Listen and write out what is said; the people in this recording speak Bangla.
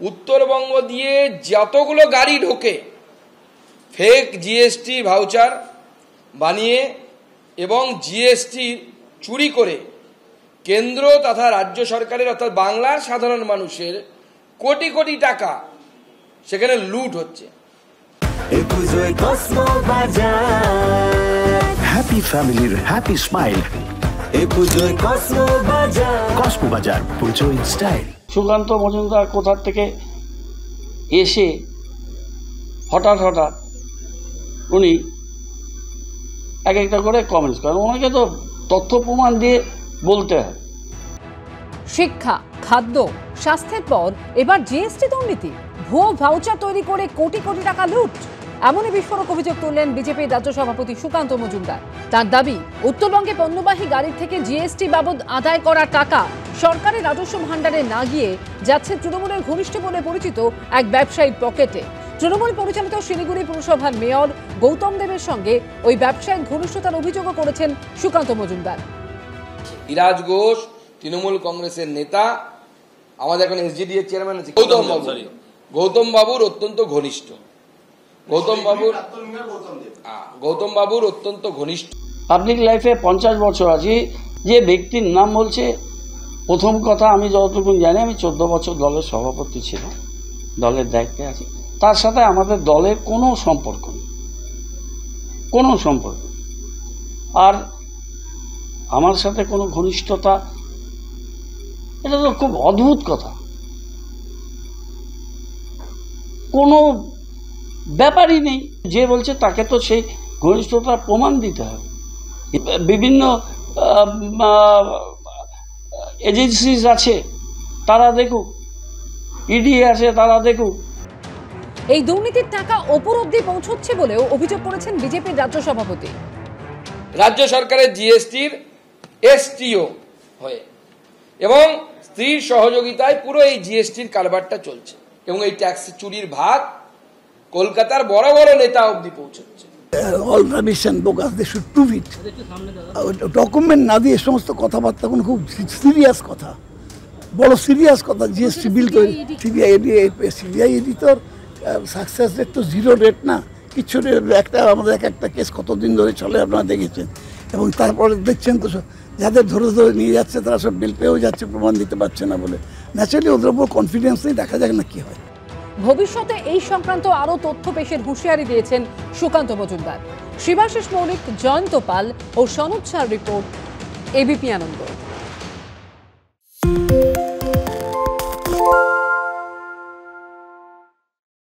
উত্তরবঙ্গ দিয়ে যতগুলো গাড়ি ঢোকে ফেক জিএসটি ভাউচার বানিয়ে এবং জিএসটি চুরি করে কেন্দ্র তথা রাজ্য সরকারের অর্থাৎ বাংলার সাধারণ মানুষের কোটি কোটি টাকা সেখানে লুট হচ্ছে। হ্যাপি ফ্যামিলির হ্যাপি স্মাইল। কসমো বাজার, পুজো ইন স্টাইল। সুকান্ত মজুমদার কোথা থেকে এসে হঠাৎ উনি এক একটা করে কমেন্টস করেন, ওনাকে তো তথ্য প্রমাণ দিয়ে বলতে হয়। শিক্ষা, খাদ্য, স্বাস্থ্যের পর এবার জিএসটি দুর্নীতি, ভুয়ো ভাউচার তৈরি করে কোটি কোটি টাকা লুট, এমনই বিস্ফোরক অভিযোগ তুললেন বিজেপির রাজ্য সভাপতি সুকান্ত মজুমদার। তার দাবি, উত্তরবঙ্গে পণ্যবাহী গাড়ির থেকে জিএসটি বাবদ আদায় করা টাকা সরকারের রাজস্ব ভাণ্ডারে না গিয়ে যাচ্ছে তৃণমূলের ঘনিষ্ঠ বলে পরিচিত এক ব্যবসায়ীর পকেটে। তৃণমূল পরিচালিত শিলিগুড়ি পুরসভার মেয়র গৌতম দেবের সঙ্গে ওই ব্যবসায়িক ঘনিষ্ঠতার অভিযোগও করেছেন সুকান্ত মজুমদার। ইরাজ ঘোষ তৃণমূল কংগ্রেসের নেতা, আমাদের এখন এসজিডি এর চেয়ারম্যান আছে গৌতম বাবুর অত্যন্ত ঘনিষ্ঠ। গৌতম বাবুর অত্যন্ত ঘনিষ্ঠ। পাবলিক লাইফে 50 বছর আছি, যে ব্যক্তির নাম বলছে, প্রথম কথা আমি যতটুকু জানি আমি 14 বছর দলের সভাপতি ছিলাম, দলের দায়িত্বে আছি। তার সাথে আমাদের দলের কোনো সম্পর্ক নেই, আর আমার সাথে কোনো ঘনিষ্ঠতা, এটা তো খুব অদ্ভুত কথা, কোনো ব্যাপারই নেই। যে বলছে তাকে তো সেই ঘনিষ্ঠতার প্রমাণ দিতে হবে। বিভিন্ন এজেন্সিস আছে, তারা দেখুক, ইডি আছে, তারা দেখুক। এই দুর্নীতির টাকা ওপর অব্দি পৌঁছচ্ছে বলেও অভিযোগ করেছেন বিজেপির রাজ্য সভাপতি। রাজ্য সরকারের জিএসটির এসটিও হয়ে এবং স্ত্রীর সহযোগিতায় পুরো এই জিএসটির কারবারটা চলছে এবং এই ট্যাক্স চুরির ভাগ কলকাতার বড় বড় নেতা অব্দি পৌঁছচ্ছে। All rubbish and bogus, they should prove it. Document না দিয়ে সমস্ত কথাবার্তা কোনো খুব সিরিয়াস কথা, বড় সিরিয়াস কথা। জিএসটি বিল তৈরি, সিবিআই ইডি তো সাকসেস রেট তো 0 রেট না, কিছু একটা আমাদের একটা কেস কতদিন ধরে চলে আপনারা দেখেছেন, এবং তারপরে দেখছেন তো যাদের ধরে নিয়ে যাচ্ছে তারা সব বিল পেয়েও যাচ্ছে, প্রমাণ দিতে পারছে না বলে। ন্যাচারালি ওদের উপর কনফিডেন্স নেই, দেখা যাক না কি হয়। ভবিষ্যতে এই সংক্রান্ত আরও তথ্য পেশের হুঁশিয়ারি দিয়েছেন সুকান্ত মজুমদার। শিবাশিস মৌলিক, জয়ন্ত পাল ও সনুজ শাহর রিপোর্ট, এবিপি আনন্দ।